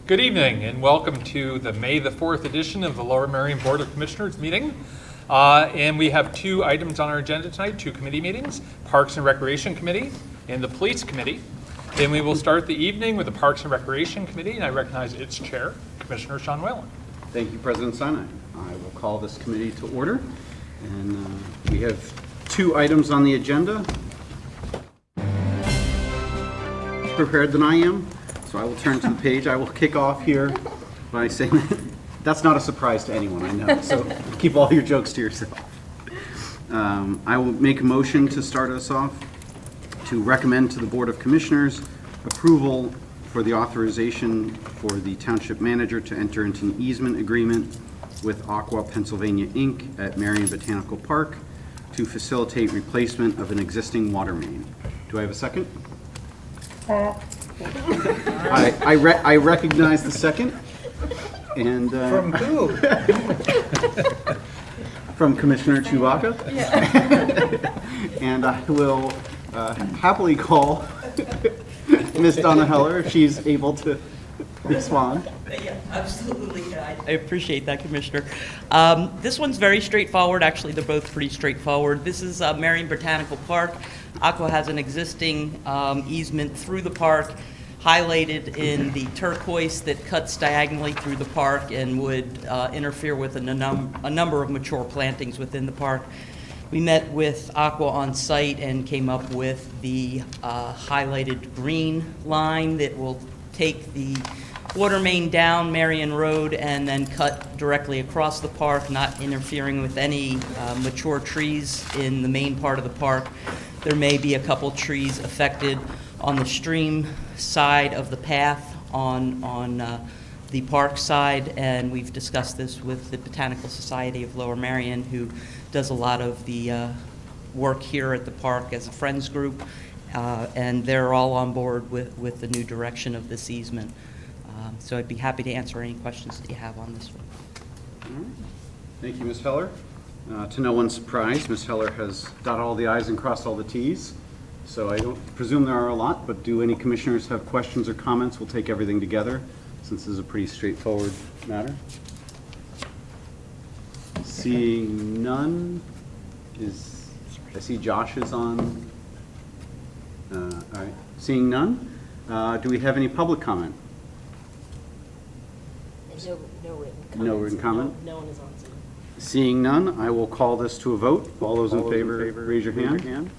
Good evening and welcome to the May the 4th edition of the Lower Merion Board of Commissioners meeting. And we have two items on our agenda tonight, two committee meetings, Parks and Recreation Committee and the Police Committee. And we will start the evening with the Parks and Recreation Committee, and I recognize its chair, Commissioner Sean Whalen. Thank you, President Sinai. I will call this committee to order. And we have two items on the agenda. Prepared than I am. So I will turn to the page. I will kick off here by saying that's not a surprise to anyone, I know. So keep all your jokes to yourself. I will make a motion to start us off to recommend to the Board of Commissioners approval for the authorization for the Township Manager to enter into an easement agreement with Aqua, Pennsylvania, Inc. at Merion Botanical Park to facilitate replacement of an existing water main. Do I have a second? I recognize the second. And From who? From Commissioner Chewbacca. Yeah. And I will happily call Ms. Donna Heller if she's able to respond. Yeah, absolutely. I appreciate that, Commissioner. This one's very straightforward. Actually, they're both pretty straightforward. This is Merion Botanical Park. Aqua has an existing easement through the park, highlighted in the turquoise that cuts diagonally through the park and would interfere with a number of mature plantings within the park. We met with Aqua on site and came up with the highlighted green line that will take the water main down Merion Road and then cut directly across the park, not interfering with any mature trees in the main part of the park. There may be a couple trees affected on the stream side of the path on the park side, and we've discussed this with the Botanical Society of Lower Merion, who does a lot of the work here at the park as a friends group, and they're all on board with the new direction of this easement. So I'd be happy to answer any questions that you have on this one. All right. Thank you, Ms. Heller. To no one's surprise, Ms. Heller has dotted all the I's and crossed all the T's. So I don't presume there are a lot, but do any commissioners have questions or comments? We'll take everything together since this is a pretty straightforward matter. Seeing none, I see Josh is on. All right. Seeing none, do we have any public comment? No written comment? No one is on Zoom. Seeing none, I will call this to a vote. All those in favor, raise your hand.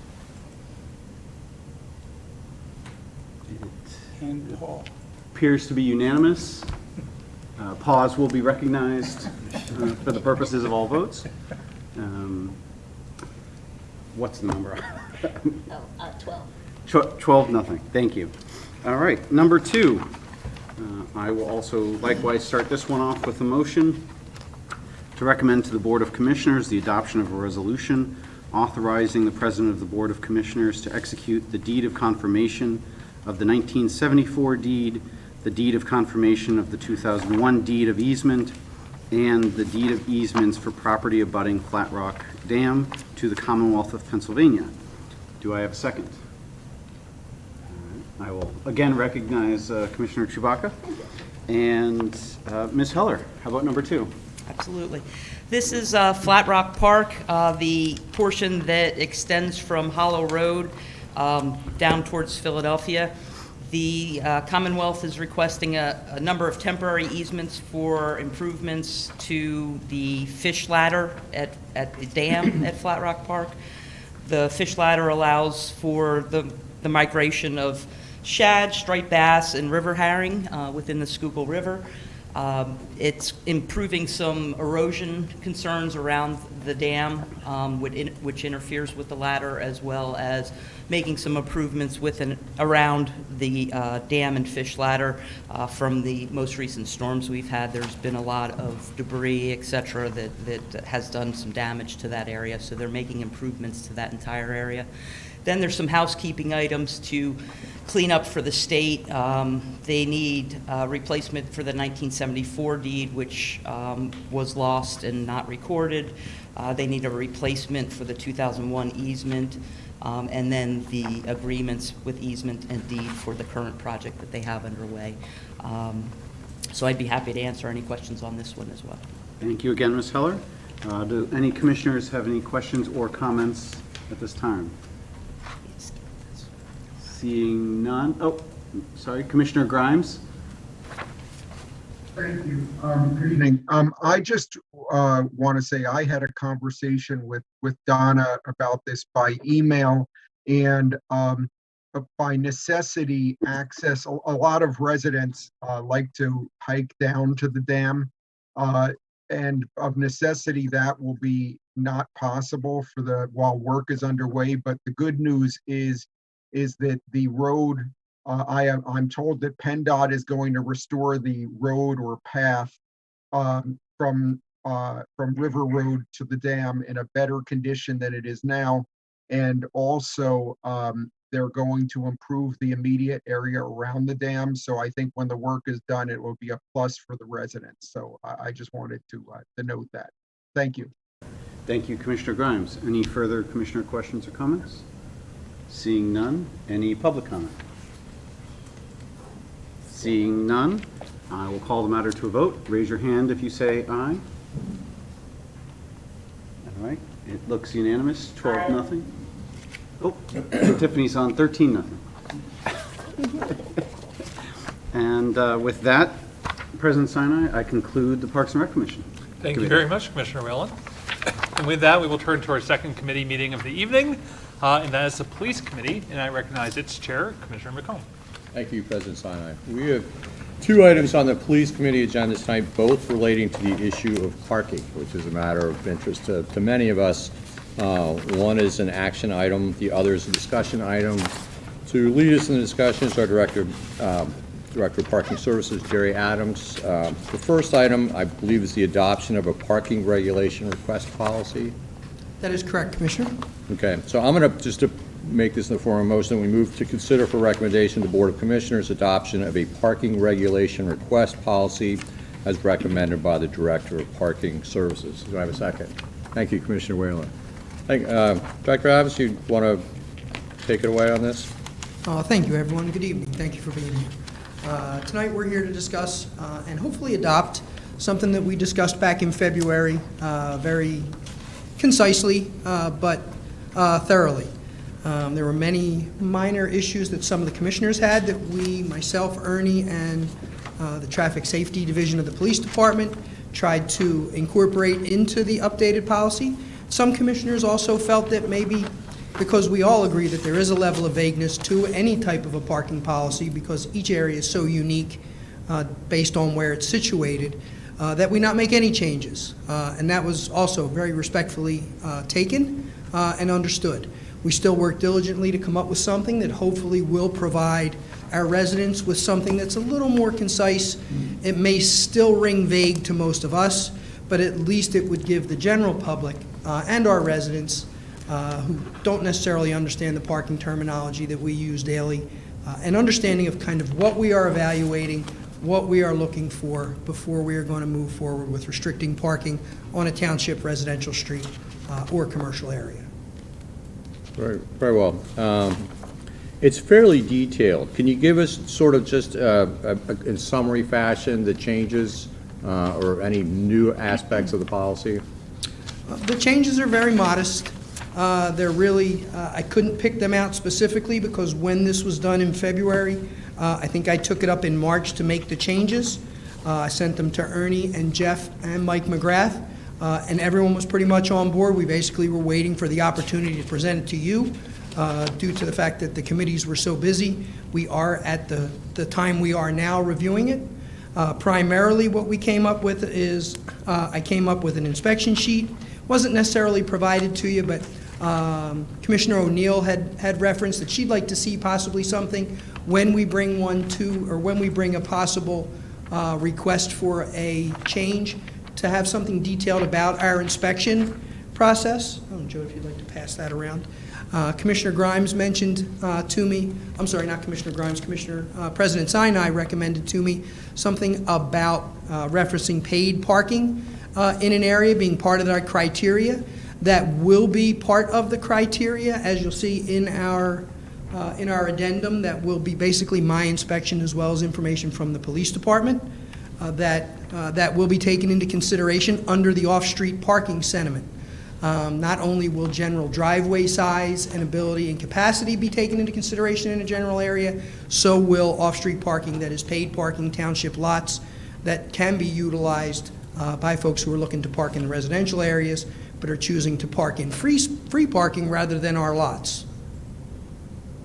And Paul. Appears to be unanimous. Pause will be recognized for the purposes of all votes. What's the number? 12. 12, nothing. Thank you. All right, number 2. I will also likewise start this one off with a motion to recommend to the Board of Commissioners the adoption of a resolution authorizing the President of the Board of Commissioners to execute the deed of confirmation of the 1974 deed, the deed of confirmation of the 2001 deed of easement, and the deed of easements for property abutting Flat Rock Dam to the Commonwealth of Pennsylvania. Do I have a second? I will again recognize Commissioner Chewbacca. And Ms. Heller, how about number 2? Absolutely. This is Flat Rock Park, the portion that extends from Hollow Road down towards Philadelphia. The Commonwealth is requesting a number of temporary easements for improvements to the fish ladder at the dam at Flat Rock Park. The fish ladder allows for the migration of shad, striped bass, and river herring within the Schuylkill River. It's improving some erosion concerns around the dam, which interferes with the ladder, as well as making some improvements around the dam and fish ladder from the most recent storms we've had. There's been a lot of debris, et cetera, that has done some damage to that area, so they're making improvements to that entire area. Then there's some housekeeping items to clean up for the state. They need replacement for the 1974 deed, which was lost and not recorded. They need a replacement for the 2001 easement, and then the agreements with easement and deed for the current project that they have underway. So I'd be happy to answer any questions on this one as well. Thank you again, Ms. Heller. Do any commissioners have any questions or comments at this time? Seeing none. Oh, sorry, Commissioner Grimes. Thank you. Good evening. I just want to say I had a conversation with Donna about this by email, and by necessity, access. A lot of residents like to hike down to the dam, and of necessity, that will be not possible for while work is underway. But the good news is that the road. I'm told that PennDOT is going to restore the road or path from River Road to the dam in a better condition than it is now. And also, they're going to improve the immediate area around the dam. So I think when the work is done, it will be a plus for the residents. So I just wanted to note that. Thank you. Thank you, Commissioner Grimes. Any further commissioner questions or comments? Seeing none. Any public comment? Seeing none, I will call the matter to a vote. Raise your hand if you say aye. All right, it looks unanimous, 12-0. Oh, Tiffany's on 13-0. And with that, President Sinai, I conclude the Parks and Rec Commission. Thank you very much, Commissioner Whalen. And with that, we will turn to our second committee meeting of the evening, and that is the Police Committee, and I recognize its chair, Commissioner McComb. Thank you, President Sinai. We have two items on the Police Committee agenda tonight, both relating to the issue of parking, which is a matter of interest to many of us. One is an action item, the other is a discussion item. To lead us in the discussion is our Director of Parking Services, Jerry Adams. The first item, I believe, is the adoption of a parking regulation request policy. That is correct, Commissioner. Okay, so I'm going to just to make this in the form of motion. We move to consider for recommendation the Board of Commissioners adoption of a parking regulation request policy as recommended by the Director of Parking Services. Do I have a second? Thank you, Commissioner Whalen. Director Adams, you want to take it away on this? Thank you, everyone. Good evening. Thank you for being here. Tonight, we're here to discuss and hopefully adopt something that we discussed back in February very concisely but thoroughly. There were many minor issues that some of the commissioners had that we, myself, Ernie, and the Traffic Safety Division of the Police Department tried to incorporate into the updated policy. Some commissioners also felt that maybe because we all agree that there is a level of vagueness to any type of a parking policy because each area is so unique based on where it's situated, that we not make any changes. And that was also very respectfully taken and understood. We still work diligently to come up with something that hopefully will provide our residents with something that's a little more concise. It may still ring vague to most of us, but at least it would give the general public and our residents who don't necessarily understand the parking terminology that we use daily, an understanding of kind of what we are evaluating, what we are looking for before we are going to move forward with restricting parking on a township residential street or commercial area. Very, very well. It's fairly detailed. Can you give us sort of just in summary fashion the changes or any new aspects of the policy? The changes are very modest. They're really, I couldn't pick them out specifically because when this was done in February, I think I took it up in March to make the changes. I sent them to Ernie and Jeff and Mike McGrath, and everyone was pretty much on board. We basically were waiting for the opportunity to present it to you. Due to the fact that the committees were so busy, we are at the time we are now reviewing it. Primarily what we came up with is, I came up with an inspection sheet. Wasn't necessarily provided to you, but Commissioner O'Neill had referenced that she'd like to see possibly something when we bring one to, or when we bring a possible request for a change, to have something detailed about our inspection process. Oh, Joe, if you'd like to pass that around. Commissioner Grimes mentioned to me, I'm sorry, not Commissioner Grimes, President Sinai recommended to me something about referencing paid parking in an area being part of our criteria. That will be part of the criteria, as you'll see in our addendum. That will be basically my inspection as well as information from the police department. that will be taken into consideration under the off-street parking sentiment. Not only will general driveway size and ability and capacity be taken into consideration in a general area, so will off-street parking that is paid parking township lots that can be utilized by folks who are looking to park in the residential areas but are choosing to park in free parking rather than our lots.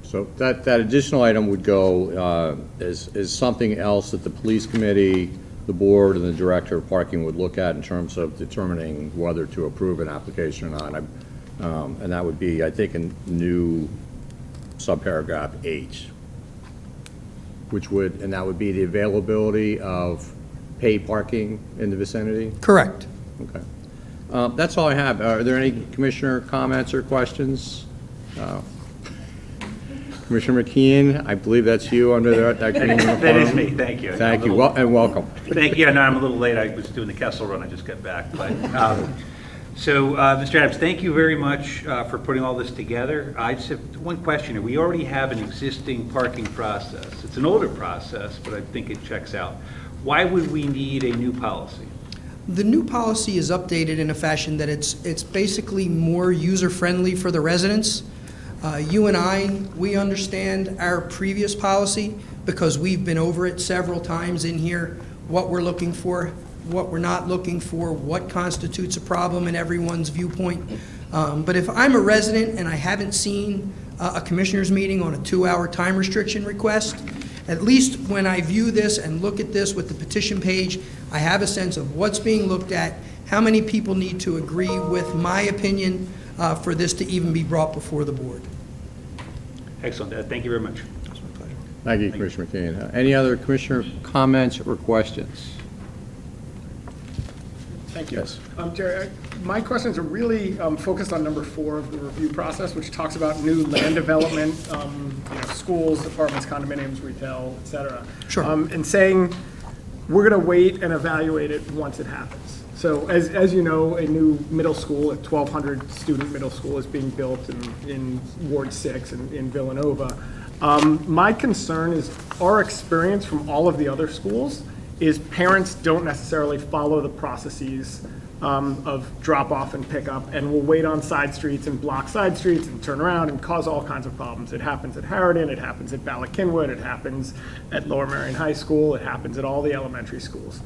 So that additional item would go as something else that the police committee, the board, and the director of parking would look at in terms of determining whether to approve an application or not. And that would be, I think, a new subparagraph H, and that would be the availability of paid parking in the vicinity? Correct. Okay. That's all I have. Are there any commissioner comments or questions? Commissioner McKeon, I believe that's you under that green uniform. That is me, thank you. Thank you, and welcome. Thank you, I know I'm a little late, I was doing the Kessel Run, I just got back, but, Mr. Adams, thank you very much for putting all this together. I just have one question. We already have an existing parking process. It's an older process, but I think it checks out. Why would we need a new policy? The new policy is updated in a fashion that it's basically more user-friendly for the residents. You and I, we understand our previous policy because we've been over it several times in here, what we're looking for, what we're not looking for, what constitutes a problem in everyone's viewpoint. But if I'm a resident and I haven't seen a commissioners meeting on a 2-hour time restriction request, at least when I view this and look at this with the petition page, I have a sense of what's being looked at, how many people need to agree with my opinion for this to even be brought before the board. Excellent, thank you very much. Thank you, Commissioner McKeon. Any other commissioner comments or questions? Thank you. Yes. Jerry, my questions are really focused on number 4 of the review process, which talks about new land development, schools, apartments, condominiums, retail, et cetera. Sure. And saying we're going to wait and evaluate it once it happens. So as you know, a new middle school, a 1,200 student middle school is being built in Ward 6 in Villanova. My concern is our experience from all of the other schools is parents don't necessarily follow the processes of drop-off and pickup, and will wait on side streets and block side streets and turn around and cause all kinds of problems. It happens at Harridan, it happens at Bala Cynwyd, it happens at Lower Merion High School, it happens at all the elementary schools.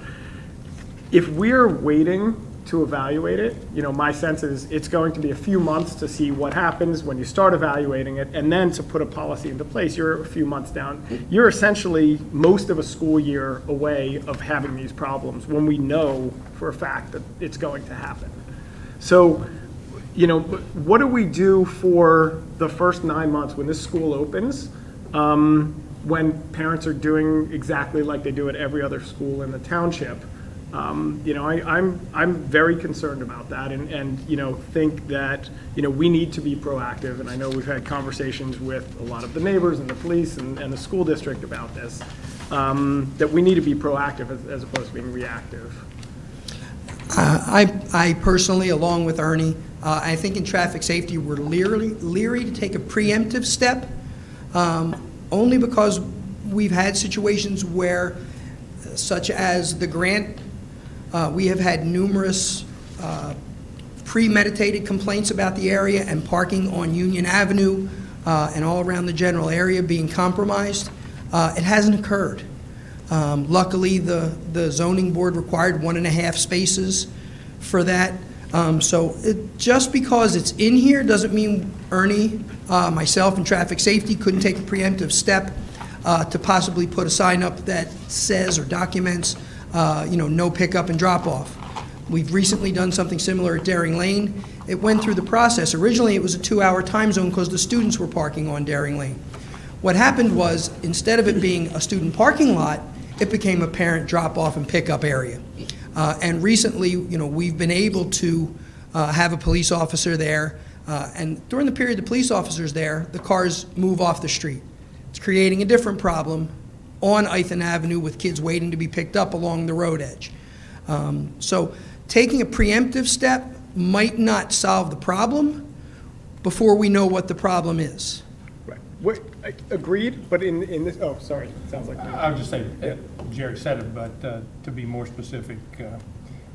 If we're waiting to evaluate it, my sense is it's going to be a few months to see what happens when you start evaluating it, and then to put a policy into place. You're a few months down. You're essentially most of a school year away of having these problems when we know for a fact that it's going to happen. So, what do we do for the first 9 months when this school opens, when parents are doing exactly like they do at every other school in the township? I'm very concerned about that, and think that we need to be proactive. And I know we've had conversations with a lot of the neighbors and the police and the school district about this. That we need to be proactive as opposed to being reactive. I personally, along with Ernie, I think in traffic safety we're leery to take a preemptive step, only because we've had situations where, such as the grant. We have had numerous premeditated complaints about the area and parking on Union Avenue and all around the general area being compromised. It hasn't occurred. Luckily, the zoning board required 1.5 spaces for that. Just because it's in here doesn't mean Ernie, myself, and traffic safety couldn't take a preemptive step to possibly put a sign up that says or documents no pickup and drop off. We've recently done something similar at Daring Lane. It went through the process. Originally, it was a 2-hour time zone because the students were parking on Daring Lane. What happened was, instead of it being a student parking lot, it became a parent drop off and pickup area. And recently, we've been able to have a police officer there. And during the period the police officer's there, the cars move off the street. It's creating a different problem on Ithan Avenue with kids waiting to be picked up along the road edge. So taking a preemptive step might not solve the problem before we know what the problem is. Right. Agreed, but in this, oh, sorry, sounds like. I would just say, Jerry said it, but to be more specific,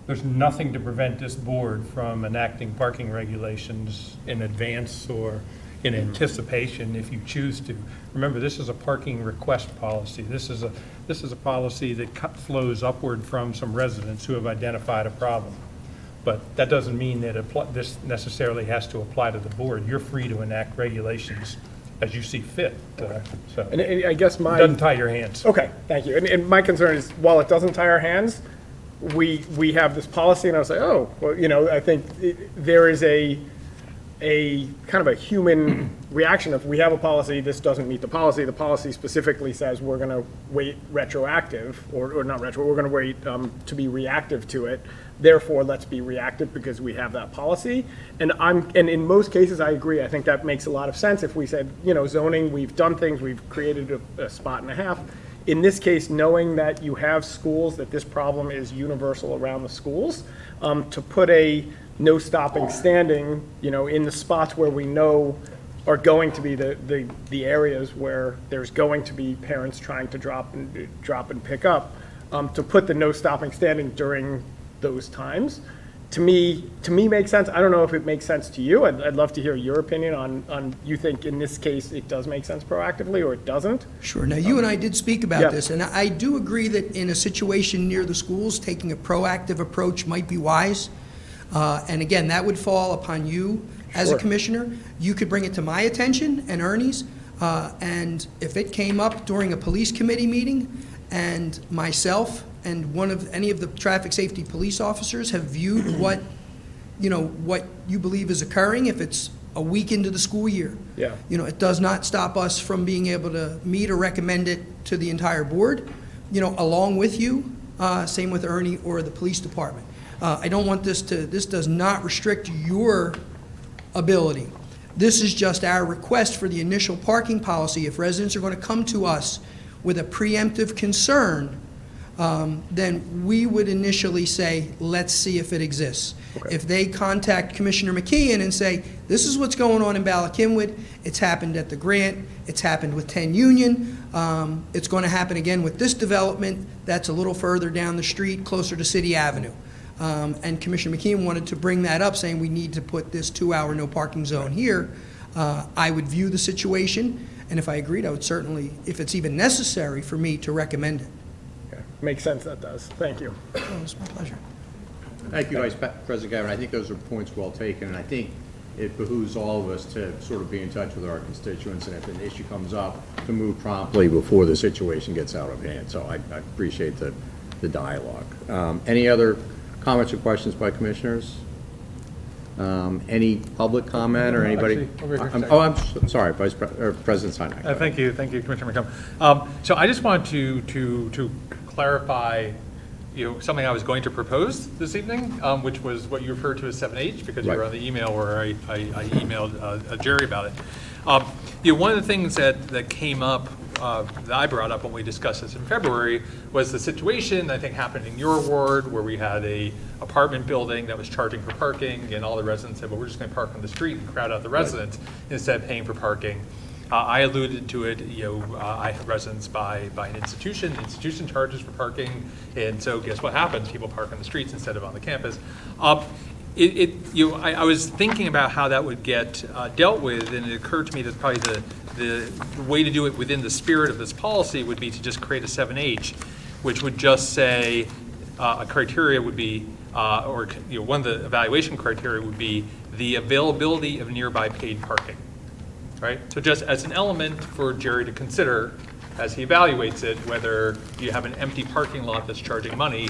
there's nothing to prevent this board from enacting parking regulations in advance or in anticipation if you choose to. Remember, this is a parking request policy. This is a policy that flows upward from some residents who have identified a problem. But that doesn't mean that this necessarily has to apply to the board. You're free to enact regulations as you see fit. So And I guess it my. doesn't tie your hands. Okay, thank you. And my concern is, while it doesn't tie our hands, we have this policy, and I was like, oh, well, I think there is a kind of a human reaction of, we have a policy, this doesn't meet the policy. The policy specifically says we're going to wait retroactive, or not retro, we're going to wait to be reactive to it. Therefore, let's be reactive because we have that policy. And in most cases, I agree. I think that makes a lot of sense. If we said, zoning, we've done things, we've created a spot and a half. In this case, knowing that you have schools, that this problem is universal around the schools, to put a no stopping standing, in the spots where we know are going to be the areas where there's going to be parents trying to drop and pick up, to put the no stopping standing during those times, to me makes sense. I don't know if it makes sense to you. I'd love to hear your opinion on you think in this case it does make sense proactively or it doesn't. Sure. Now, you and I did speak about Yeah. this, and I do agree that in a situation near the schools, taking a proactive approach might be wise. And again, that would fall upon you as a Sure. commissioner. You could bring it to my attention and Ernie's, and if it came up during a police committee meeting, and myself and any of the traffic safety police officers have viewed what you believe is occurring, if it's a week into the school year. Yeah. It does not stop us from being able to meet or recommend it to the entire board, along with you, same with Ernie or the police department. I don't want this does not restrict your ability. This is just our request for the initial parking policy. If residents are going to come to us with a preemptive concern, then we would initially say, let's see if it exists. Okay. If they contact Commissioner McKeon and say, this is what's going on in Ballackinwood, it's happened at the Grant, it's happened with 10 Union, it's going to happen again with this development that's a little further down the street, closer to City Avenue. And Commissioner McKeon wanted to bring that up, saying we need to put this 2-hour no parking zone here. I would view the situation, and if I agreed, I would certainly, if it's even necessary for me, to recommend it. Okay. Makes sense, that does. Thank you. Oh, it's my pleasure. Thank you, Vice President Gavin. I think those are points well taken, and I think it behooves all of us to sort of be in touch with our constituents, and if an issue comes up, to move promptly before the situation gets out of hand. So I appreciate the dialogue. Any other comments or questions by commissioners? Any public comment or anybody? Actually, over here, I'm sorry, President Sinai. Thank you, Commissioner McCombs. So I just wanted to clarify, something I was going to propose this evening, which was what you referred to as 7H, because you were Right. on the email where I emailed Jerry about it. One of the things that came up, that I brought up when we discussed this in February, was the situation, I think, happened in your ward, where we had a apartment building that was charging for parking, and all the residents said, well, we're just going to park on the street and crowd out the residents instead of paying for parking. I alluded to it, I have residents by an institution. The institution charges for parking, and so guess what happens? People park on the streets instead of on the campus. I was thinking about how that would get dealt with, and it occurred to me that probably the way to do it within the spirit of this policy would be to just create a 7H, which would just say a criteria would be, one of the evaluation criteria would be the availability of nearby paid parking. Right? So just as an element for Jerry to consider as he evaluates it, whether you have an empty parking lot that's charging money,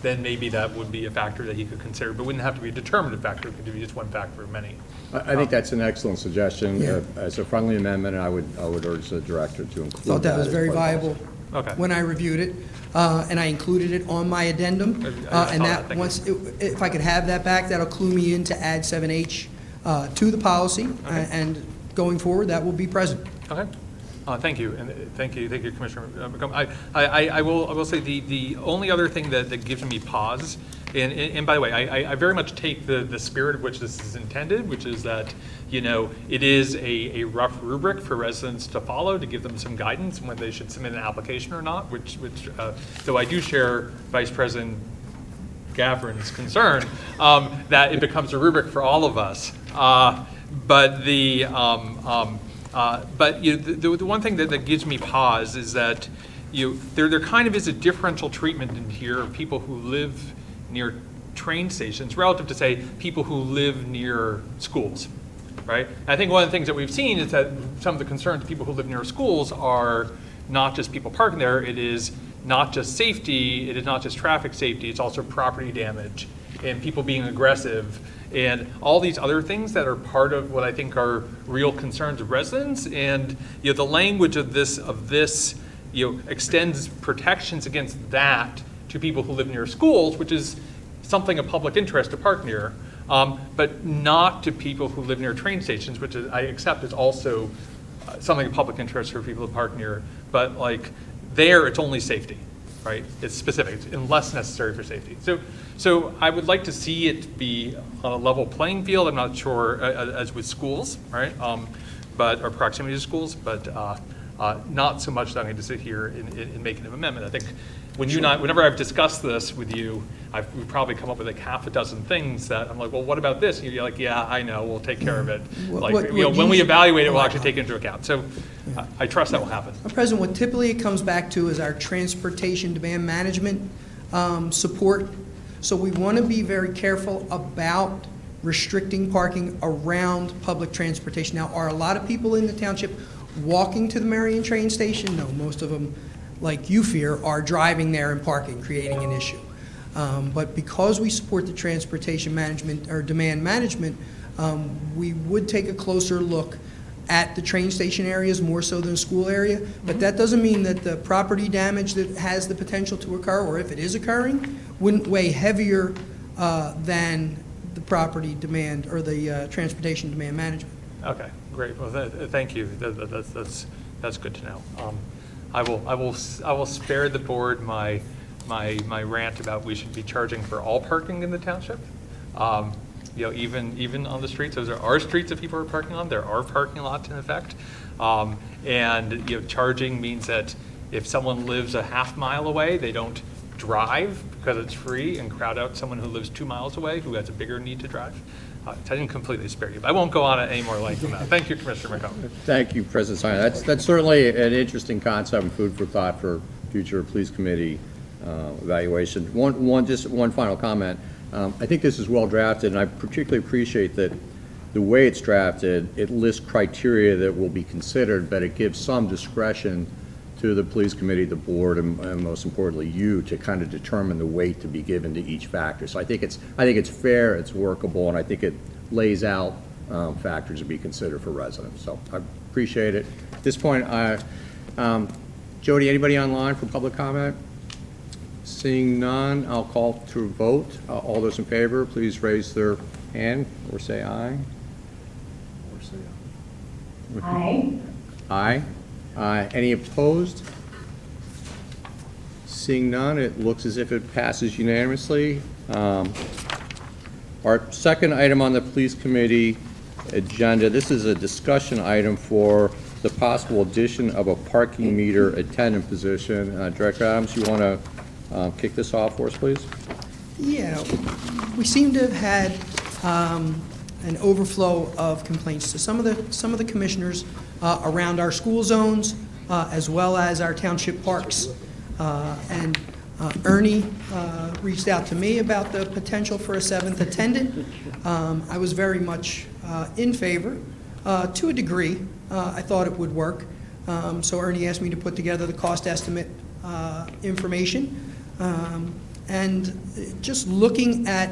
then maybe that would be a factor that he could consider, but wouldn't have to be a determinative factor. It could be just one factor of many. I think that's an excellent suggestion. Yeah. As a friendly amendment, I would urge the director to include Thought that was as very part of viable Okay. when I reviewed it, and I included it on my addendum. I saw And that, that, thank you. if I could have that back, that'll clue me in to add 7H to the policy, and going forward, that will be present. Okay. Thank you, and thank you, Commissioner McComb. I will say the only other thing that gives me pause and by the way, I very much take the spirit of which this is intended, which is that, it is a rough rubric for residents to follow to give them some guidance on whether they should submit an application or not, which though I do share Vice President Gavrin's concern that it becomes a rubric for all of us. But the one thing that gives me pause is that there kind of is a differential treatment in here of people who live near train stations relative to, say, people who live near schools, right? And I think one of the things that we've seen is that some of the concerns of people who live near schools are not just people parking there, it is not just safety, it is not just traffic safety, it's also property damage and people being aggressive and all these other things that are part of what I think are real concerns of residents. And the language of this extends protections against that to people who live near schools, which is something of public interest to park near, but not to people who live near train stations, which I accept is also something of public interest for people to park near. But like there, it's only safety, right? It's specific, it's unless necessary for safety. So I would like to see it be on a level playing field. I'm not sure as with schools, right? Or proximity to schools, but not so much that I need to sit here and make an amendment. I think whenever I've discussed this with you, we've probably come up with like half a dozen things that I'm like, well, what about this? And you're like, yeah, I know, we'll take care of it. When we evaluate it, we'll actually take it into account. So I trust that will happen. President, what typically it comes back to is our transportation demand management support. So we want to be very careful about restricting parking around public transportation. Now, are a lot of people in the township walking to the Marion train station? No, most of them, like you fear, are driving there and parking, creating an issue. But because we support the transportation management or demand management, we would take a closer look at the train station areas more so than the school area. But that doesn't mean that the property damage that has the potential to occur, or if it is occurring, wouldn't weigh heavier than the property demand or the transportation demand management. Okay, great. Well, thank you. That's good to know. I will spare the board my rant about we should be charging for all parking in the township. Even on the streets, those are streets that people are parking on. There are parking lots in effect, and charging means that if someone lives a half mile away, they don't drive because it's free and crowd out someone who lives 2 miles away who has a bigger need to drive. I didn't completely spare you, but I won't go on at any more length than that. Thank you, Commissioner McCollum. Thank you, President Simon. That's certainly an interesting concept and food for thought for future police committee evaluation. Just one final comment. I think this is well drafted, and I particularly appreciate that the way it's drafted, it lists criteria that will be considered, but it gives some discretion to the police committee, the board, and most importantly you, to kind of determine the weight to be given to each factor. So I think it's fair, it's workable, and I think it lays out factors to be considered for residents. So I appreciate it. At this point, Jody, anybody online for public comment? Seeing none, I'll call to a vote. All those in favor, please raise their hand or say aye. Aye. Aye. Any opposed? Seeing none, it looks as if it passes unanimously. Our second item on the police committee agenda, this is a discussion item for the possible addition of a parking meter attendant position. Director Adams, you want to kick this off for us, please? Yeah, we seem to have had an overflow of complaints to some of the commissioners around our school zones, as well as our township parks. And Ernie reached out to me about the potential for a 7th attendant. I was very much in favor. To a degree, I thought it would work. So Ernie asked me to put together the cost estimate information. And just looking at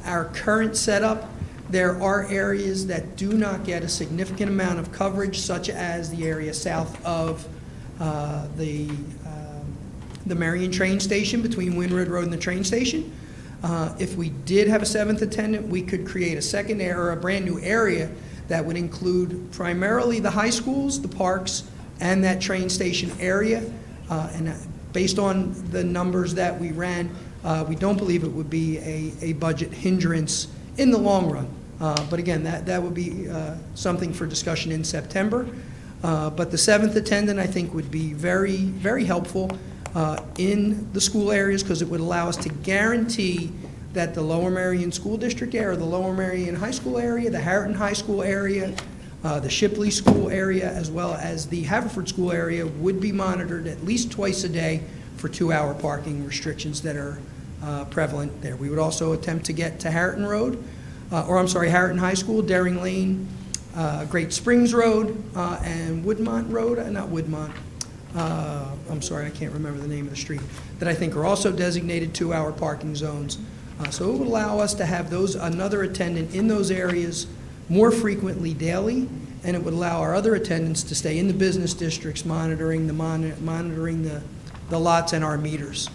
our current setup, there are areas that do not get a significant amount of coverage, such as the area south of the Marion train station, between Windward Road and the train station. If we did have a 7th attendant, we could create a second area, or a brand new area that would include primarily the high schools, the parks, and that train station area. And based on the numbers that we ran, we don't believe it would be a budget hindrance in the long run. But again, that would be something for discussion in September. But the 7th attendant, I think, would be very, very helpful in the school areas, because it would allow us to guarantee that the Lower Merion School District area, the Lower Merion High School area, the Harriton High School area, the Shipley School area, as well as the Haverford School area would be monitored at least twice a day for 2-hour parking restrictions that are prevalent there. We would also attempt to get to Harriton Road, Harriton High School, Daring Lane, Great Springs Road, and Woodmont Road, not Woodmont, I'm sorry, I can't remember the name of the street, that I think are also designated 2-hour parking zones. So it would allow us to have another attendant in those areas more frequently daily, and it would allow our other attendants to stay in the business districts monitoring the lots and our meters.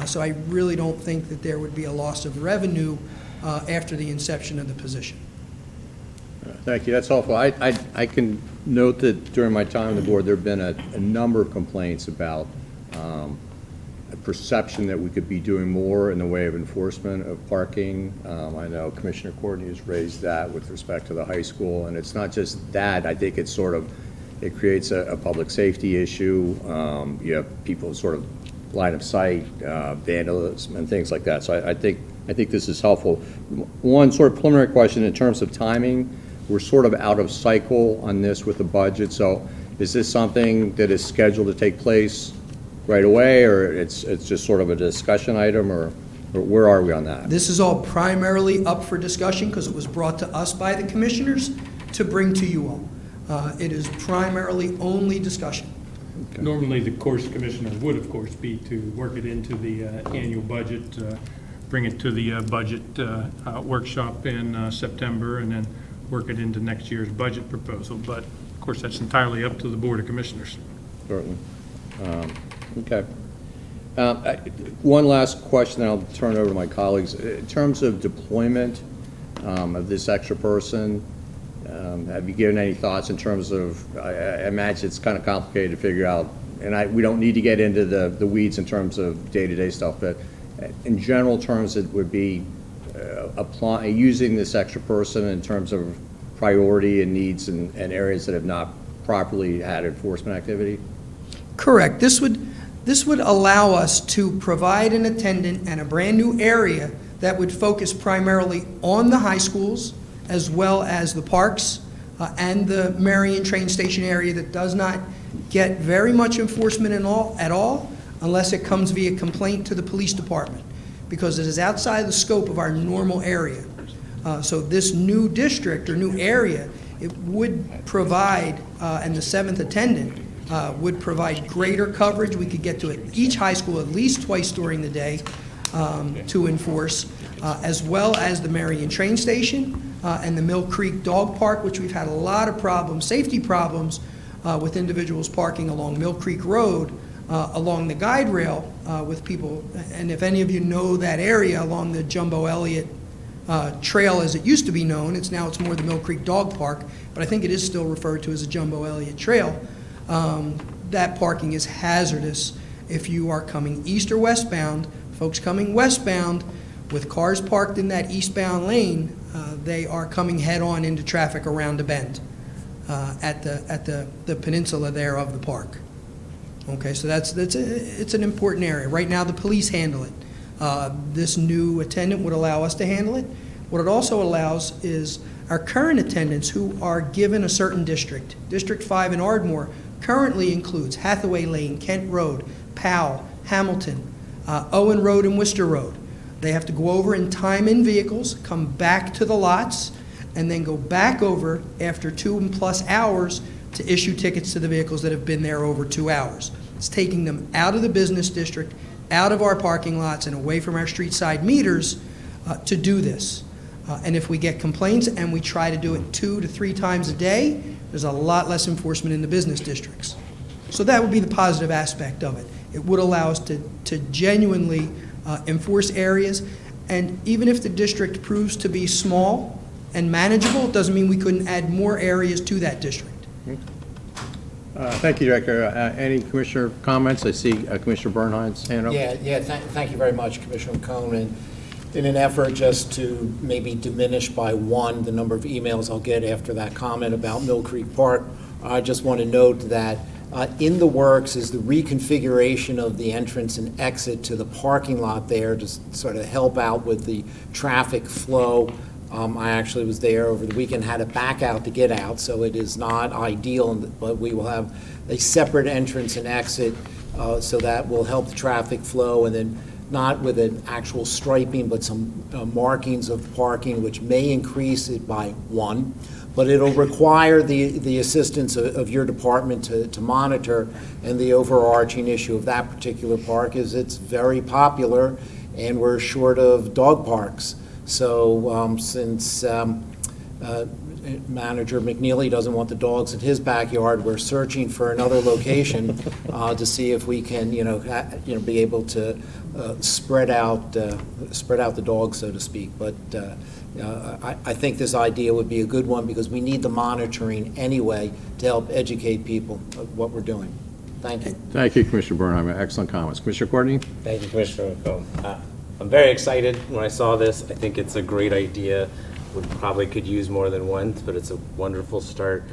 So I really don't think that there would be a loss of revenue after the inception of the position. Thank you, that's helpful. I can note that during my time on the board, there have been a number of complaints about a perception that we could be doing more in the way of enforcement of parking. I know Commissioner Courtney has raised that with respect to the high school, and it's not just that. I think it's it creates a public safety issue. You have people sort of line of sight, vandalism, and things like that. So I think this is helpful. One sort of preliminary question in terms of timing. We're sort of out of cycle on this with the budget. So is this something that is scheduled to take place right away, or it's just sort of a discussion item, or where are we on that? This is all primarily up for discussion because it was brought to us by the commissioners to bring to you all. It is primarily only discussion. Okay. Normally, the course commissioner would, of course, be to work it into the annual budget, bring it to the budget workshop in September, and then work it into next year's budget proposal. But, of course, that's entirely up to the Board of Commissioners. Certainly. Okay. One last question, then I'll turn it over to my colleagues. In terms of deployment of this extra person, have you given any thoughts in terms of, I imagine it's kind of complicated to figure out, and we don't need to get into the weeds in terms of day-to-day stuff, but in general terms, it would be using this extra person in terms of priority and needs and areas that have not properly had enforcement activity? Correct. This would allow us to provide an attendant and a brand-new area that would focus primarily on the high schools as well as the parks and the Marion train station area that does not get very much enforcement at all unless it comes via complaint to the police department, because it is outside the scope of our normal area. So this new district or new area, it would provide, and the 7th attendant would provide greater coverage. We could get to each high school at least twice during the day to enforce, as well as the Marion train station and the Mill Creek Dog Park, which we've had a lot of problems, safety problems, with individuals parking along Mill Creek Road, along the guide rail with people. And if any of you know that area along the Jumbo Elliott Trail as it used to be known, it's more the Mill Creek Dog Park, but I think it is still referred to as the Jumbo Elliott Trail. That parking is hazardous if you are coming east or westbound. Folks coming westbound with cars parked in that eastbound lane, they are coming head-on into traffic around a bend at the peninsula there of the park. Okay, so it's an important area. Right now, the police handle it. This new attendant would allow us to handle it. What it also allows is our current attendants who are given a certain district. District 5 in Ardmore currently includes Hathaway Lane, Kent Road, Powell, Hamilton, Owen Road, and Worcester Road. They have to go over and time in vehicles, come back to the lots, and then go back over after 2+ hours to issue tickets to the vehicles that have been there over 2 hours. It's taking them out of the business district, out of our parking lots, and away from our street side meters to do this. And if we get complaints and we try to do it 2 to 3 times a day, there's a lot less enforcement in the business districts. So that would be the positive aspect of it. It would allow us to genuinely enforce areas. And even if the district proves to be small and manageable, it doesn't mean we couldn't add more areas to that district. Thank you, Director. Any Commissioner comments? I see Commissioner Bernhard's hand up. Thank you very much, Commissioner Cohen. In an effort just to maybe diminish by one the number of emails I'll get after that comment about Mill Creek Park, I just want to note that in the works is the reconfiguration of the entrance and exit to the parking lot there to sort of help out with the traffic flow. I actually was there over the weekend, had to back out to get out, so it is not ideal, but we will have a separate entrance and exit, so that will help the traffic flow, and then not with an actual striping, but some markings of parking, which may increase it by one. But it'll require the assistance of your department to monitor, and the overarching issue of that particular park is it's very popular, and we're short of dog parks. So since Manager McNeely doesn't want the dogs in his backyard, we're searching for another location to see if we can, be able to spread out the dogs, so to speak. But I think this idea would be a good one because we need the monitoring anyway to help educate people of what we're doing. Thank you. Thank you, Commissioner Bernhard. Excellent comments. Commissioner Courtney? Thank you, Commissioner McComb. I'm very excited when I saw this. I think it's a great idea. We probably could use more than one, but it's a wonderful start.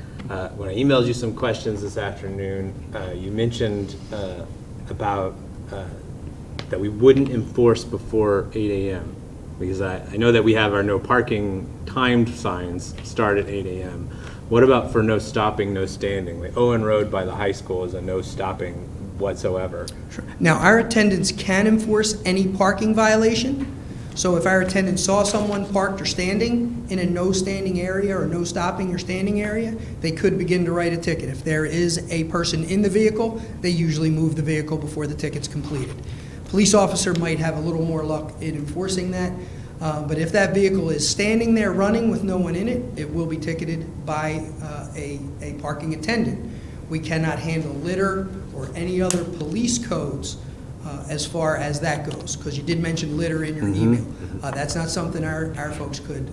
When I emailed you some questions this afternoon, you mentioned about that we wouldn't enforce before 8 a.m. because I know that we have our no parking timed signs start at 8 a.m. What about for no stopping, no standing? Like Owen Road by the high school is a no stopping whatsoever. Sure. Now, our attendants can enforce any parking violation. So if our attendant saw someone parked or standing in a no standing area or no stopping or standing area, they could begin to write a ticket. If there is a person in the vehicle, they usually move the vehicle before the ticket's completed. Police officer might have a little more luck in enforcing that, but if that vehicle is standing there running with no one in it, it will be ticketed by a parking attendant. We cannot handle litter or any other police codes as far as that goes, because you did mention litter in your email. That's not something our folks could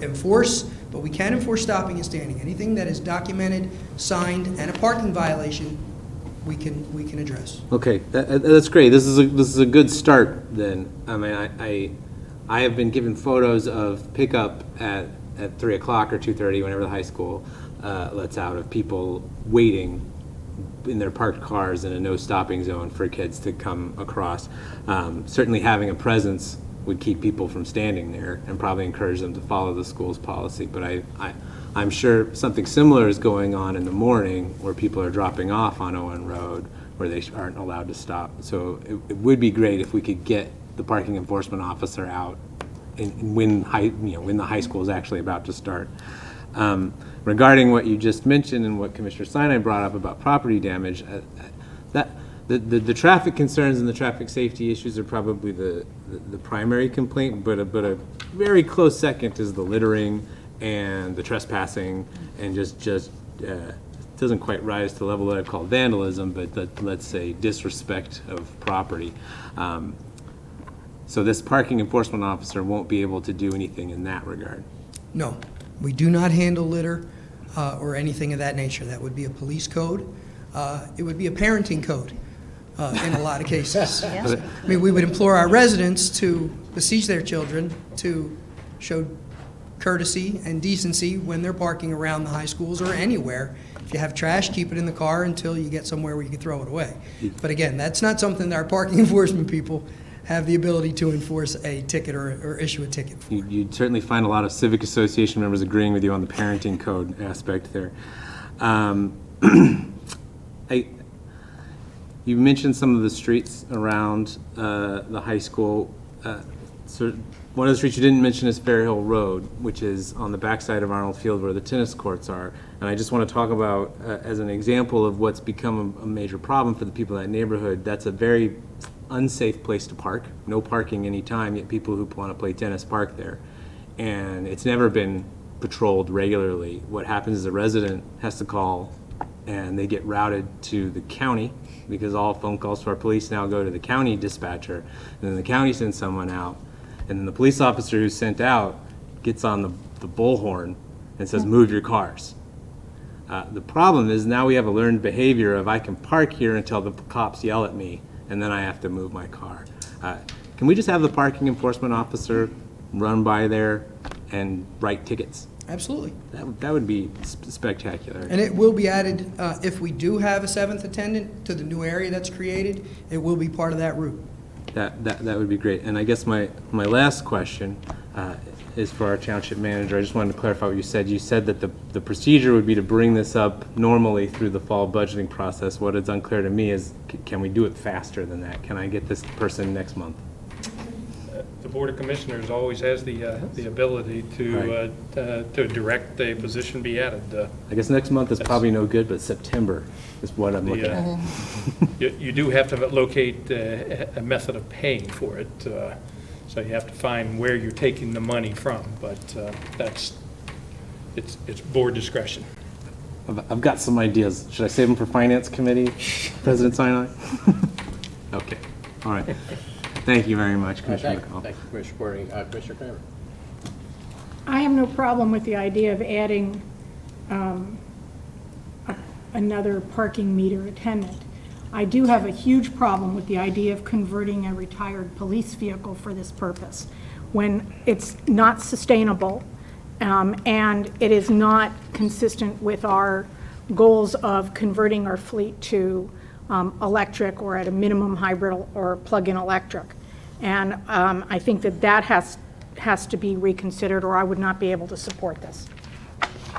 enforce, but we can enforce stopping and standing. Anything that is documented, signed, and a parking violation, we can address. Okay, that's great. This is a good start then. I mean, I have been given photos of pickup at 3 o'clock or 2:30, whenever the high school lets out, of people waiting in their parked cars in a no stopping zone for kids to come across. Certainly having a presence would keep people from standing there and probably encourage them to follow the school's policy. But I'm sure something similar is going on in the morning where people are dropping off on Owen Road where they aren't allowed to stop. So it would be great if we could get the parking enforcement officer out when the high school is actually about to start. Regarding what you just mentioned and what Commissioner Sinai brought up about property damage, the traffic concerns and the traffic safety issues are probably the primary complaint, but a very close second is the littering and the trespassing, and just doesn't quite rise to the level that I'd call vandalism, but let's say disrespect of property. So this parking enforcement officer won't be able to do anything in that regard. No, we do not handle litter or anything of that nature. That would be a police code. It would be a parenting code in a lot of cases. I mean, we would implore our residents to beseech their children to show courtesy and decency when they're parking around the high schools or anywhere. If you have trash, keep it in the car until you get somewhere where you can throw it away. But again, that's not something that our parking enforcement people have the ability to enforce a ticket or issue a ticket for. You'd certainly find a lot of civic association members agreeing with you on the parenting code aspect there. You mentioned some of the streets around the high school. So one of the streets you didn't mention is Fair Hill Road, which is on the backside of Arnold Field where the tennis courts are. And I just want to talk about, as an example of what's become a major problem for the people in that neighborhood, that's a very unsafe place to park. No parking anytime, yet people who want to play tennis park there. And it's never been patrolled regularly. What happens is a resident has to call and they get routed to the county, because all phone calls to our police now go to the county dispatcher, and then the county sends someone out, and then the police officer who's sent out gets on the bullhorn and says, move your cars. The problem is now we have a learned behavior of I can park here until the cops yell at me, and then I have to move my car. Can we just have the parking enforcement officer run by there and write tickets? Absolutely. That would be spectacular. And it will be added, if we do have a 7th attendant to the new area that's created, it will be part of that route. That would be great. And I guess my last question is for our township manager. I just wanted to clarify what you said. You said that the procedure would be to bring this up normally through the fall budgeting process. What is unclear to me is, can we do it faster than that? Can I get this person next month? The Board of Commissioners always has the ability to direct a position be added. I guess next month is probably no good, but September is what I'm looking at. You do have to locate a method of paying for it, so you have to find where you're taking the money from, but it's board discretion. I've got some ideas. Should I save them for Finance Committee, President Sinai? Okay, all right. Thank you very much, Commissioner McCall. Thank you, Commissioner Courtney. Commissioner Kramer. I have no problem with the idea of adding another parking meter attendant. I do have a huge problem with the idea of converting a retired police vehicle for this purpose, when it's not sustainable and it is not consistent with our goals of converting our fleet to electric, or at a minimum hybrid or plug-in electric. And I think that has to be reconsidered, or I would not be able to support this.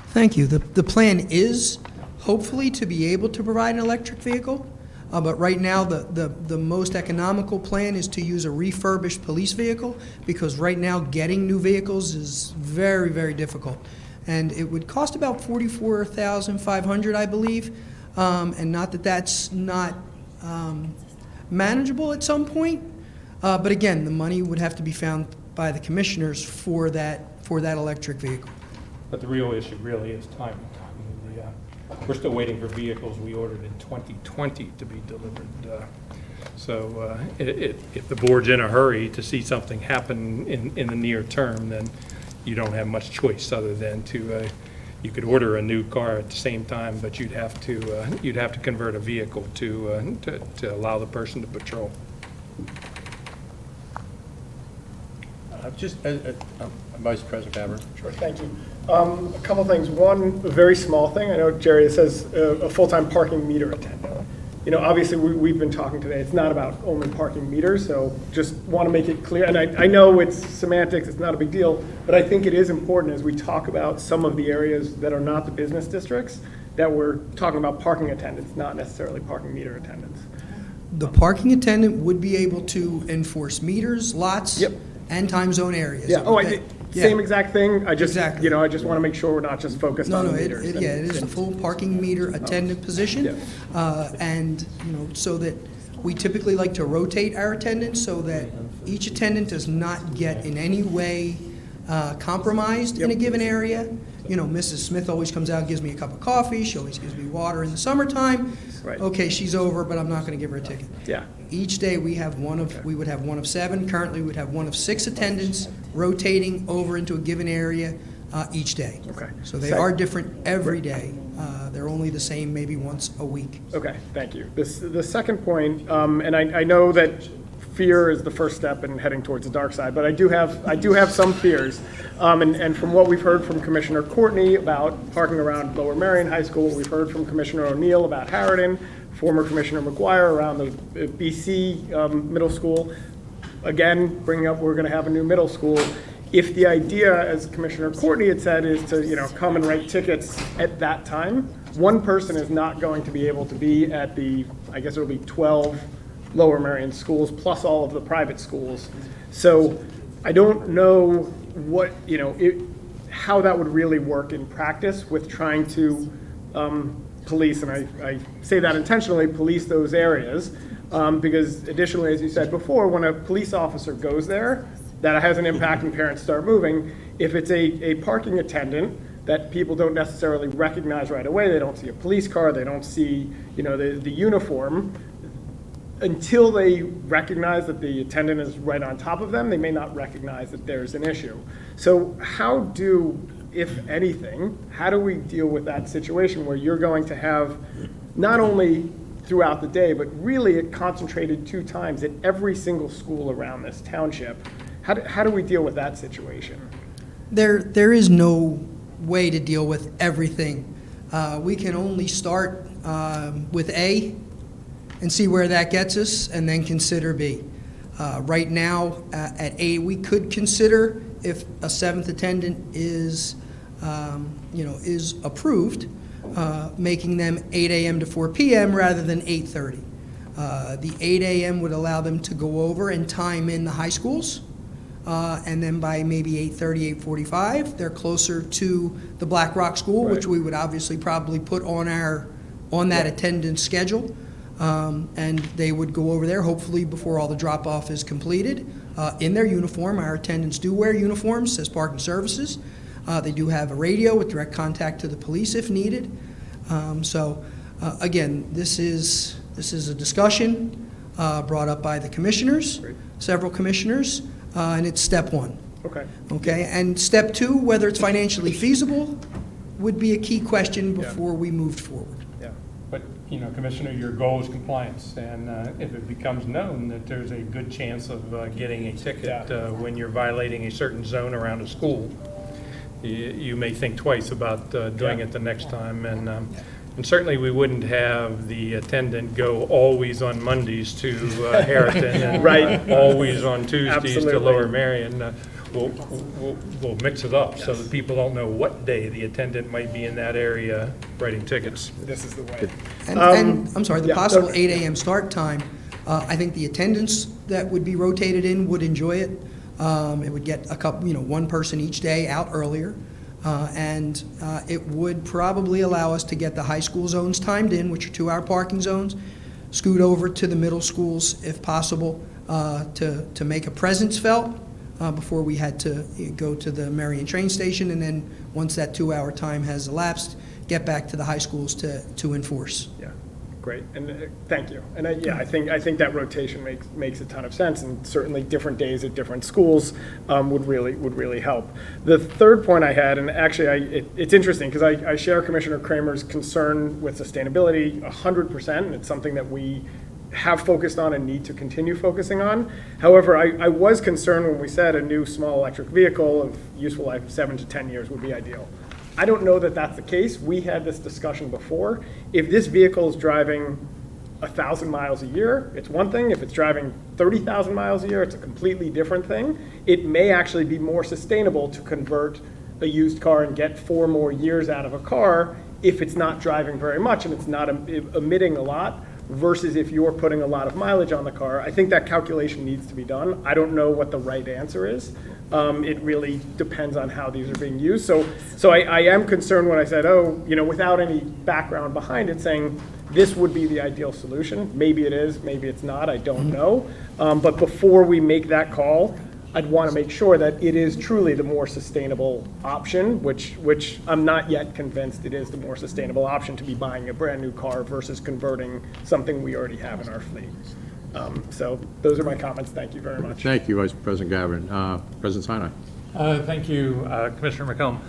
Thank you. The plan is hopefully to be able to provide an electric vehicle, but right now the most economical plan is to use a refurbished police vehicle, because right now getting new vehicles is very, very difficult. And it would cost about $44,500, I believe. And not that that's not manageable at some point, but again, the money would have to be found by the commissioners for that electric vehicle. But the real issue really is timing. We're still waiting for vehicles we ordered in 2020 to be delivered. So if the board's in a hurry to see something happen in the near term, then you don't have much choice other than to, you could order a new car at the same time, but you'd have to convert a vehicle to allow the person to patrol. Vice President Cameron. Sure, thank you. A couple things. One, a very small thing. I know, Jerry, it says a full-time parking meter attendant. You know, obviously, we've been talking today. It's not about only parking meters, so just want to make it clear. And I know it's semantics, it's not a big deal, but I think it is important as we talk about some of the areas that are not the business districts, that we're talking about parking attendants, not necessarily parking meter attendants. The parking attendant would be able to enforce meters, lots, Yep. and time zone areas. Yeah, oh, Okay. same exact thing. I just, Exactly. you know, I just want to make sure we're not just focused No, on no, the it meters. is a full parking meter attendant position. And, you know, so that we typically like to rotate our attendants so that each attendant does not get in any way compromised in a given area. You know, Mrs. Smith always comes out and gives me a cup of coffee. She always gives me water in the summertime. Right. Okay, she's over, but I'm not going to give her a ticket. Yeah. Each day we would have one of 7. Currently, we would have one of 6 attendants rotating over into a given area each day. Okay. So they are different every day. They're only the same maybe once a week. Okay, thank you. The second point, and I know that fear is the first step in heading towards the dark side, but I do have some fears. And from what we've heard from Commissioner Courtney about parking around Lower Merion High School, we've heard from Commissioner O'Neill about Harridan, former Commissioner McGuire around the BC middle school. Again, bringing up we're going to have a new middle school. If the idea, as Commissioner Courtney had said, is to, you know, come and write tickets at that time, one person is not going to be able to be at the, I guess it'll be 12 Lower Merion schools plus all of the private schools. So I don't know what, you know, how that would really work in practice with trying to police, and I say that intentionally, police those areas, because additionally, as you said before, when a police officer goes there, that has an impact and parents start moving. If it's a parking attendant that people don't necessarily recognize right away, they don't see a police car, they don't see, you know, the uniform, until they recognize that the attendant is right on top of them, they may not recognize that there's an issue. So how do if anything, how do we deal with that situation where you're going to have not only throughout the day, but really it concentrated 2 times at every single school around this township? How do we deal with that situation? There is no way to deal with everything. We can only start with A and see where that gets us, and then consider B. Right now, at A, we could consider, if a 7th attendant is approved, making them 8 a.m. to 4 p.m. rather than 8:30. The 8 a.m. would allow them to go over and time in the high schools, and then by maybe 8:30, 8:45, they're closer to the Black Rock School, which we would obviously probably put on that attendance schedule, and they would go over there hopefully before all the drop-off is completed in their uniform. Our attendants do wear uniforms as parking services. They do have a radio with direct contact to the police if needed. Again, this is a discussion brought up by the commissioners, several commissioners, and it's step 1. Okay, and step 2, whether it's financially feasible, would be a key question before we moved forward. But, Commissioner, your goal is compliance, and if it becomes known that there's a good chance of getting a ticket when you're violating a certain zone around a school, you may think twice about doing it the next time. And certainly we wouldn't have the attendant go always on Mondays to Harrington and always on Tuesdays to Lower Marion. We'll mix it up so that people don't know what day the attendant might be in that area writing tickets. This is the way. And I'm sorry, the possible 8 a.m. start time, I think the attendants that would be rotated in would enjoy it. It would get a couple, one person each day out earlier. And it would probably allow us to get the high school zones timed in, which are 2-hour parking zones, scoot over to the middle schools if possible, to make a presence felt before we had to go to the Marion train station, and then once that 2-hour time has elapsed, get back to the high schools to enforce. Yeah, great, and thank you. And I think that rotation makes a ton of sense, and certainly different days at different schools would really help. The third point I had, and actually it's interesting because I share Commissioner Kramer's concern with sustainability 100%, and it's something that we have focused on and need to continue focusing on. However, I was concerned when we said a new small electric vehicle of useful life of 7 to 10 years would be ideal. I don't know that that's the case. We had this discussion before. If this vehicle is driving 1,000 miles a year, it's one thing. If it's driving 30,000 miles a year, it's a completely different thing. It may actually be more sustainable to convert a used car and get 4 more years out of a car if it's not driving very much and it's not emitting a lot, versus if you're putting a lot of mileage on the car. I think that calculation needs to be done. I don't know what the right answer is. It really depends on how these are being used. So I am concerned when I said, without any background behind it, saying this would be the ideal solution. Maybe it is, maybe it's not, I don't know. But before we make that call, I'd want to make sure that it is truly the more sustainable option, which I'm not yet convinced it is the more sustainable option to be buying a brand new car versus converting something we already have in our fleet. So those are my comments. Thank you very much. Thank you, Vice President Gavin. President Sinai. Thank you, Commissioner McComb.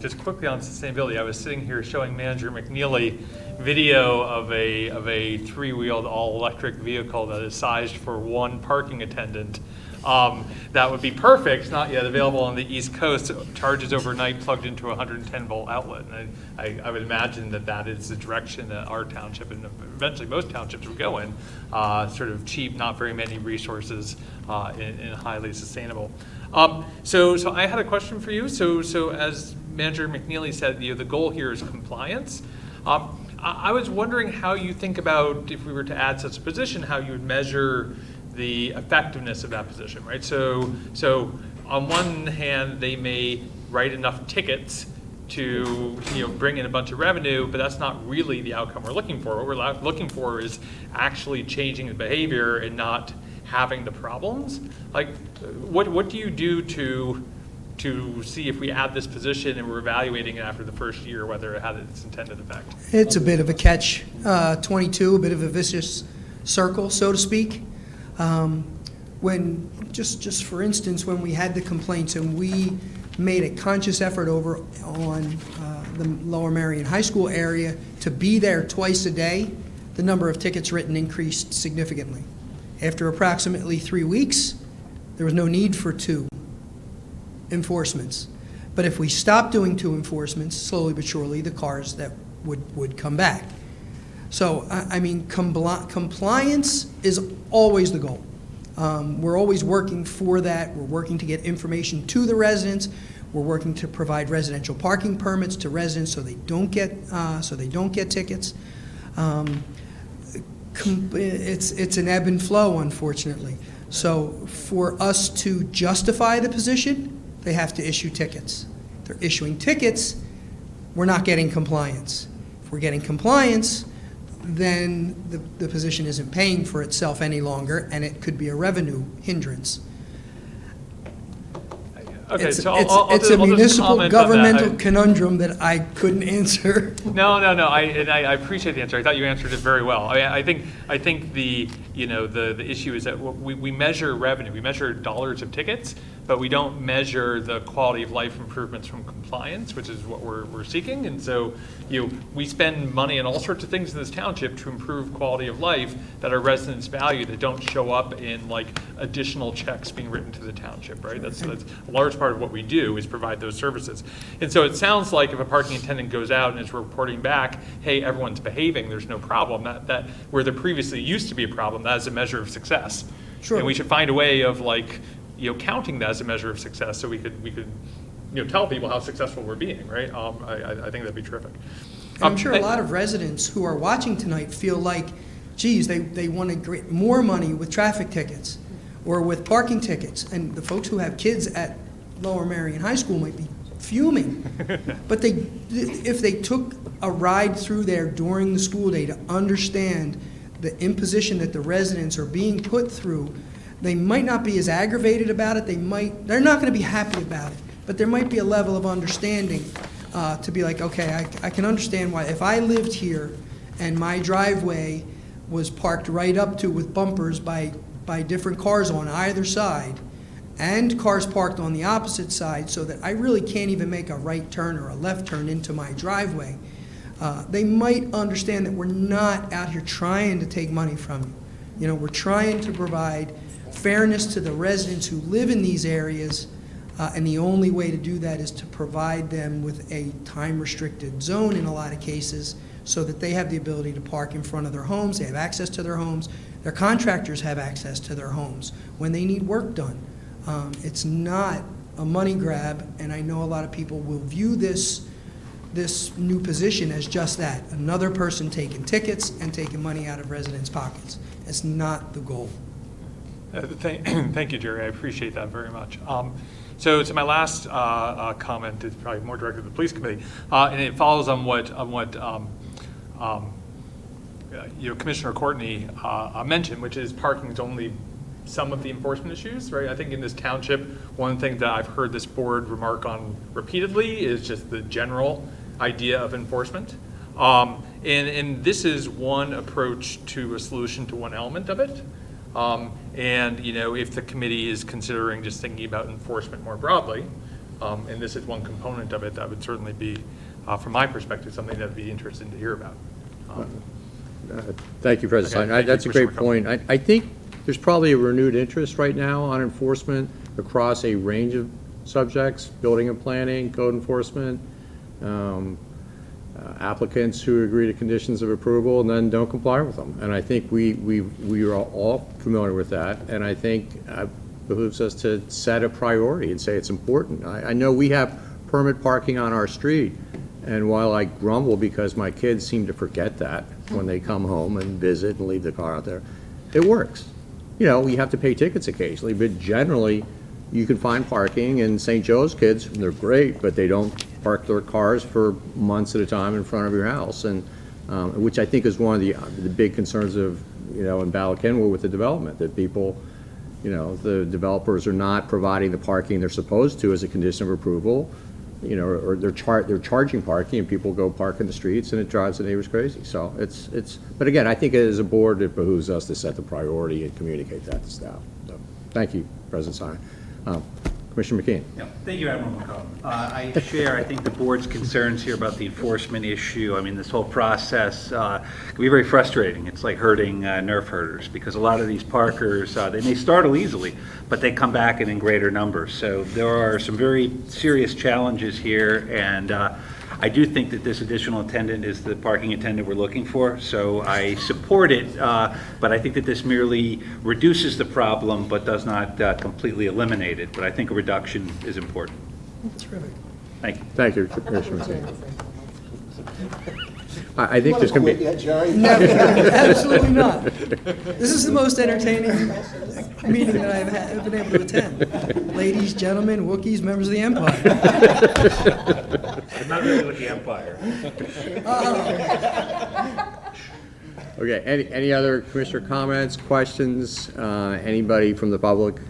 Just quickly on sustainability, I was sitting here showing Manager McNeely video of a 3-wheeled all-electric vehicle that is sized for 1 parking attendant. That would be perfect, not yet available on the East Coast, charges overnight plugged into a 110-volt outlet. And I would imagine that is the direction that our township and eventually most townships would go in, sort of cheap, not very many resources, and highly sustainable. So I had a question for you. So as Manager McNeely said, the goal here is compliance. I was wondering how you think about, if we were to add such a position, how you would measure the effectiveness of that position, right? So on one hand, they may write enough tickets to bring in a bunch of revenue, but that's not really the outcome we're looking for. What we're looking for is actually changing the behavior and not having the problems. Like, what do you do to see if we add this position and we're evaluating it after the first year whether it had its intended effect? It's a bit of a catch-22, a bit of a vicious circle, so to speak. When just for instance, when we had the complaints and we made a conscious effort over on the Lower Merion High School area to be there twice a day, the number of tickets written increased significantly. After approximately 3 weeks, there was no need for 2 enforcements. But if we stopped doing 2 enforcements, slowly but surely, the cars that would come back. So, I mean, compliance is always the goal. We're always working for that. We're working to get information to the residents. We're working to provide residential parking permits to residents so they don't get tickets. It's an ebb and flow, unfortunately. So for us to justify the position, they have to issue tickets. If they're issuing tickets, we're not getting compliance. If we're getting compliance, then the position isn't paying for itself any longer, and it could be a revenue hindrance. Okay, It's so it's I'll a just municipal comment on that. governmental conundrum that I couldn't answer. No, I appreciate the answer. I thought you answered it very well. I think the issue is that we measure revenue, we measure dollars of tickets, but we don't measure the quality of life improvements from compliance, which is what we're seeking. And so, we spend money on all sorts of things in this township to improve quality of life that our residents value, that don't show up in like additional checks being written to the township, right? That's a large part of what we do, is provide those services. And so it sounds like if a parking attendant goes out and is reporting back, hey, everyone's behaving, there's no problem, that where there previously used to be a problem, that is a measure of success. Sure. And we should find a way of counting that as a measure of success, so we could tell people how successful we're being, right? I think that'd be terrific. I'm sure a lot of residents who are watching tonight feel like, geez, they want to get more money with traffic tickets or with parking tickets. And the folks who have kids at Lower Merion High School might be fuming. But if they took a ride through there during the school day to understand the imposition that the residents are being put through, they might not be as aggravated about it. They're not going to be happy about it, but there might be a level of understanding to be like, okay, I can understand why. If I lived here and my driveway was parked right up to with bumpers by different cars on either side, and cars parked on the opposite side, so that I really can't even make a right turn or a left turn into my driveway, they might understand that we're not out here trying to take money from you. We're trying to provide fairness to the residents who live in these areas, and the only way to do that is to provide them with a time-restricted zone in a lot of cases, so that they have the ability to park in front of their homes, they have access to their homes, their contractors have access to their homes when they need work done. It's not a money grab, and I know a lot of people will view this new position as just that, another person taking tickets and taking money out of residents' pockets. It's not the goal. Thank you, Jerry. I appreciate that very much. So to my last comment, is probably more directed to the police committee, and it follows on what Commissioner Courtney mentioned, which is parking is only some of the enforcement issues, right? I think in this township, one thing that I've heard this board remark on repeatedly is just the general idea of enforcement. And this is one approach to a solution to one element of it. And if the committee is considering just thinking about enforcement more broadly, and this is one component of it, that would certainly be, from my perspective, something that would be interesting to hear about. Thank you, President Stein. Okay, That's a great Commissioner point. I think there's probably a renewed interest right now on enforcement across a range of subjects: building and planning, code enforcement, applicants who agree to conditions of approval and then don't comply with them. And I think we are all familiar with that, and I think it behooves us to set a priority and say it's important. I know we have permit parking on our street, and while I grumble because my kids seem to forget that when they come home and visit and leave the car out there, it works. You have to pay tickets occasionally, but generally you can find parking, and St. Joe's kids, they're great, but they don't park their cars for months at a time in front of your house, and which I think is one of the big concerns of, in Ballackinwood with the development, that people, the developers are not providing the parking they're supposed to as a condition of approval, or they're charging parking, and people go park in the streets, and it drives the neighbors crazy. So but again, I think as a board, it behooves us to set the priority and communicate that to staff. So, thank you, President Stein. Commissioner McKeon. Yeah, thank you, Admiral McCollum. I share, I think, the board's concerns here about the enforcement issue. I mean, this whole process can be very frustrating. It's like herding nerf herders, because a lot of these parkers, they may startle easily, but they come back in greater numbers. So there are some very serious challenges here, and I do think that this additional attendant is the parking attendant we're looking for, so I support it, but I think that this merely reduces the problem but does not completely eliminate it. But I think a reduction is important. Terrific. Thank you. Thank you, Commissioner McKeon. I think there's going to be... Absolutely not. This is the most entertaining meeting that I've been able to attend. Ladies, gentlemen, Wookiees, members of the Empire. I'm not really with the Empire. Okay, any other commissioner comments, questions? Anybody from the public?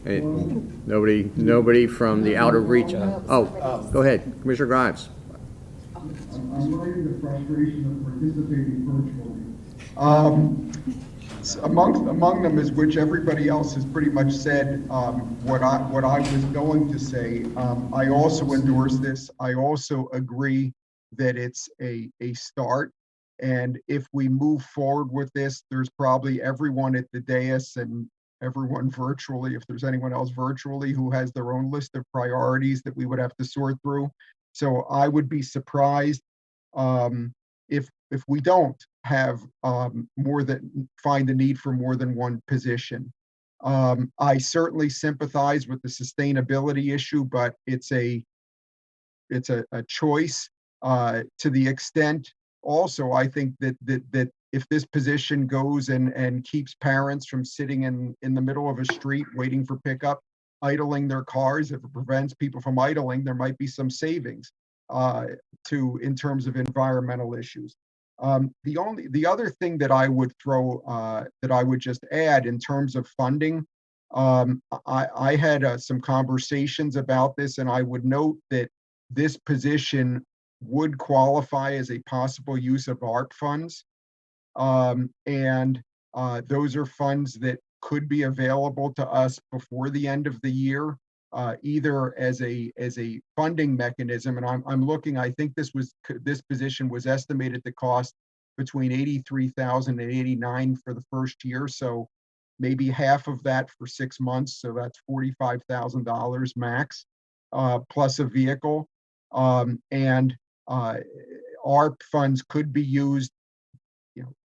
Nobody from the outer reach? Oh, go ahead, Commissioner Grimes. I'm learning the frustration of participating virtually. Among them is which everybody else has pretty much said what I was going to say. I also endorse this. I also agree that it's a start. And if we move forward with this, there's probably everyone at the dais and everyone virtually, if there's anyone else virtually, who has their own list of priorities that we would have to sort through. So I would be surprised if we don't have find the need for more than one position. I certainly sympathize with the sustainability issue, but it's a choice to the extent. Also, I think that if this position goes and keeps parents from sitting in the middle of a street waiting for pickup, idling their cars, if it prevents people from idling, there might be some savings in terms of environmental issues. The other thing that I would just add in terms of funding, I had some conversations about this, and I would note that this position would qualify as a possible use of ARP funds. And those are funds that could be available to us before the end of the year, either as a funding mechanism. And I'm looking, I think this position was estimated to cost between $83,000 and $89,000 for the first year. So maybe half of that for 6 months. So that's $45,000 max, plus a vehicle. And ARP funds could be used,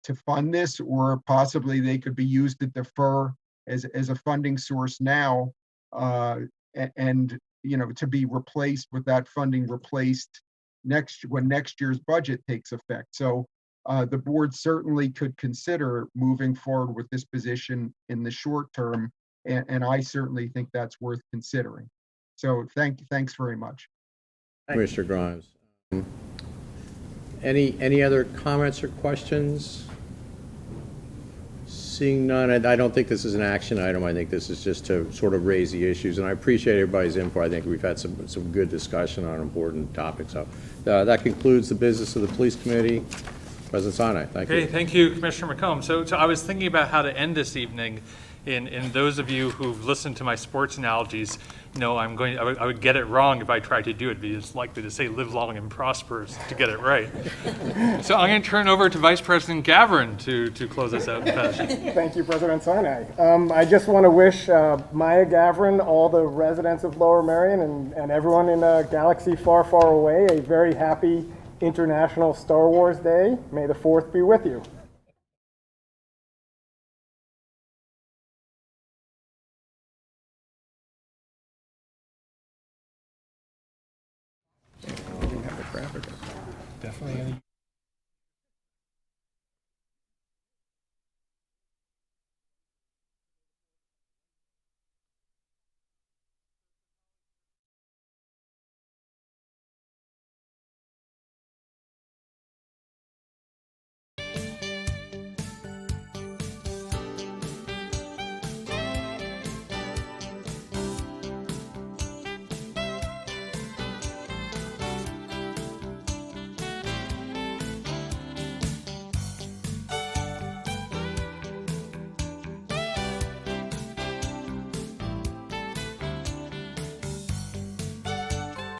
to fund this, or possibly they could be used to defer as a funding source now, and to be replaced with that funding replaced when next year's budget takes effect. So the board certainly could consider moving forward with this position in the short term, and I certainly think that's worth considering. So thanks very much. Commissioner Grimes. Any other comments or questions? Seeing none, I don't think this is an action item. I think this is just to sort of raise the issues, and I appreciate everybody's input. I think we've had some good discussion on important topics. So that concludes the business of the Police Committee. President Sinai, thank you. Okay, thank you, Commissioner McComb. So I was thinking about how to end this evening. And those of you who've listened to my sports analogies know I would get it wrong if I tried to do it, because it's likely to say live long and prosperous to get it right. So I'm going to turn over to Vice President Gavrin to close us out in fashion. Thank you, President Sinai. I just want to wish Maya Gavrin, all the residents of Lower Merion, and everyone in a galaxy far, far away a very happy International Star Wars Day. May the 4th be with you. Definitely.